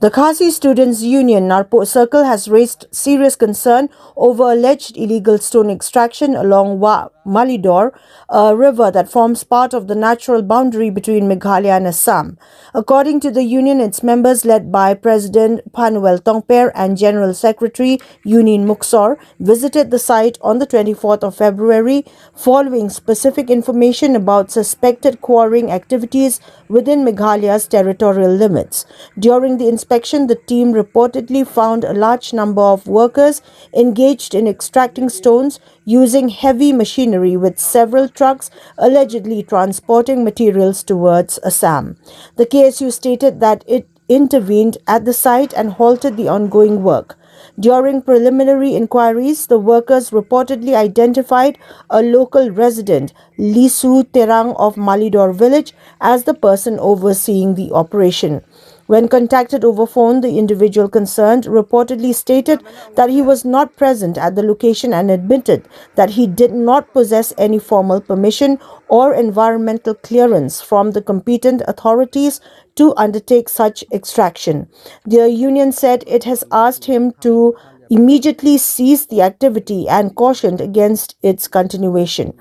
The Khasi Students Union, Narpuh Circle, has raised serious concern over alleged illegal stone extraction along Wah Malidor, a river that forms part of the natural boundary between Meghalaya and Assam. According to the union, its members, led by President Panuel Tongper and General Secretary Union Muksor, visited the site on the 24th of February following specific information about suspected quarrying activities within Meghalaya's territorial limits. During the inspection, the team reportedly found a large number of workers engaged in extracting stones using heavy machinery, with several trucks allegedly transporting materials towards Assam. The KSU stated that it intervened at the site and halted the ongoing work. During preliminary inquiries, the workers reportedly identified a local resident, Lisu Terang of Malidor village, as the person overseeing the operation. When contacted over phone, the individual concerned reportedly stated that he was not present at the location and admitted that he did not possess any formal permission or environmental clearance from the competent authorities to undertake such extraction. The union said it has asked him to immediately cease the activity and cautioned against its continuation.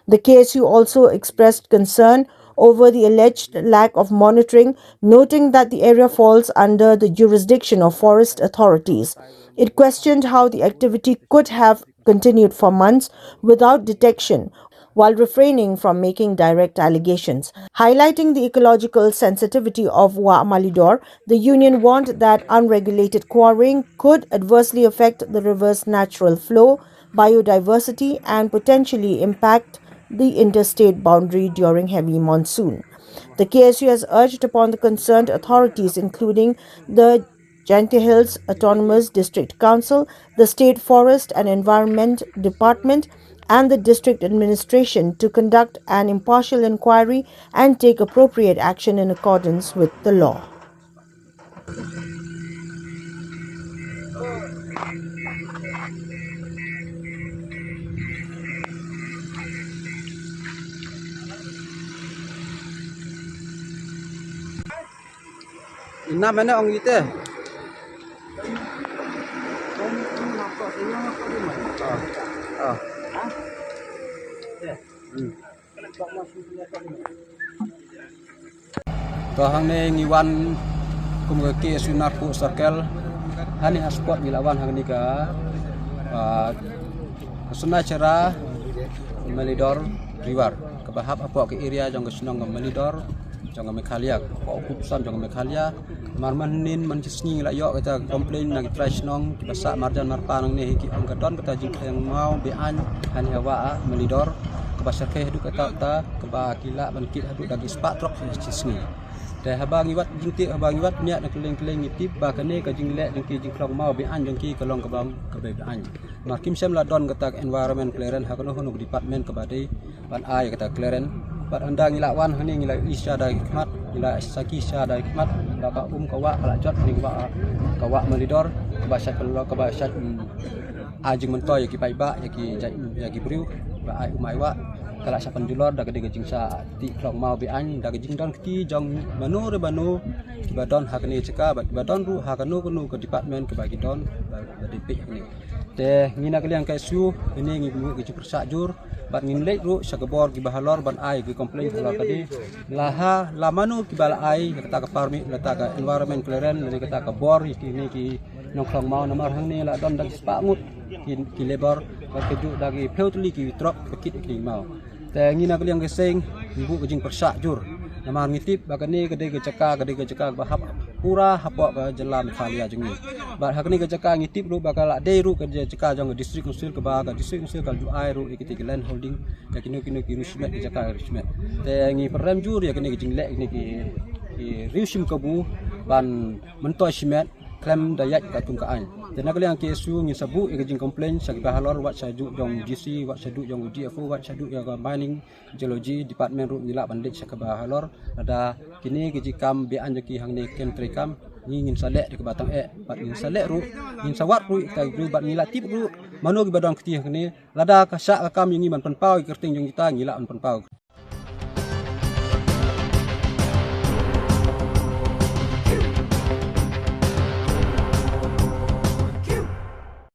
The KSU also expressed concern over the alleged lack of monitoring, noting that the area falls under the jurisdiction of forest authorities. It questioned how the activity could have continued for months without detection, while refraining from making direct allegations. Highlighting the ecological sensitivity of Wah Malidor, the union warned that unregulated quarrying could adversely affect the river's natural flow, biodiversity, and potentially impact the interstate boundary during heavy monsoon. The KSU has urged upon the concerned authorities, including the Jaintia Hills Autonomous District Council, the State Forest and Environment Department, and the district administration to conduct an impartial inquiry and take appropriate action in accordance with the law. Ina mana orang kita? Tahang ni ngiwan kumgeki Narpuh Circle. Hani spot gilawan hang ni ka. Kesuna cara Malidor River. Kebahap apa ke area jang kesenong Malidor. Jangan Meghalaya, kupusan jangan Meghalaya. Marman nin mencisni layak kita komplain nak trash nong kibasak marjan marpa nong ni hiki angkadon kita jing yang mau bean hani hawa Malidor kebasar ke hidup kata ta keba kila menkit hidup dagi spak truk cisni. Dah habang iwat jingti habang iwat niat nak keleng-keleng itip ba kene ka jing lek jingki jing klong mau bean jingki kelong kebang kebe bean. Markim sem ladon kata environment clearance hakono hono department kebadai ban ai kata clearance. Pat anda ngilawan hani ngilai isya dari khidmat ngilai saki isya dari khidmat baka kawak kalajot ni kawak Malidor kebasat keluar kebasat ajing mentoy yaki paiba yaki briu ba ai umai wa kala sapan julor da gede gejing sa ti klok mau bi an da gejing don ki jong manu re banu kibadon hakni ceka badon ru hakanu kunu ke department ke bagi don ba dipik ni te ngina kalian KSU ini ngi geju persak jur bat nginlek ru sagebor ki bahalor ban ai ki komplain halor tadi laha lamanu ki bala ai kata ka parmi kata ka environment clearance ni kata ka bor ini ki nongklong mau nomor hang ni la don dak spa ngut ki lebor ba keju dagi peutli ki trok pekit ki mau te ngina kalian geseng ibu gejing persak jur namar ngitip bagani gede gecaka bahap pura hapok ba jelam Meghalaya jengi ba hakni gecaka ngitip ru bakal ade ru ke gecaka jong district council ke ba district council kal ju ai ru ikiti land holding ya kini ki rusmet gecaka rusmet te ngi perem jur ya kini gejing lek ni ki riusim kabu ban mentoy simet klem dayat ka tungkaan dan kalian KSU ngi sabu ikajing komplain sa bahalor wat saju jong GC wat saju jong DFO wat saju ya mining geology department ru ngila bandit sa bahalor ada kini gejikam bean jeki hang ni kem trekam ngin salek di kebatang bat ngin salek ru ngin sawat ru ka ru bat ngila tip ru mano gi badang keti ni lada ka sak kam ngi man penpau kerting jong kita ngila an penpau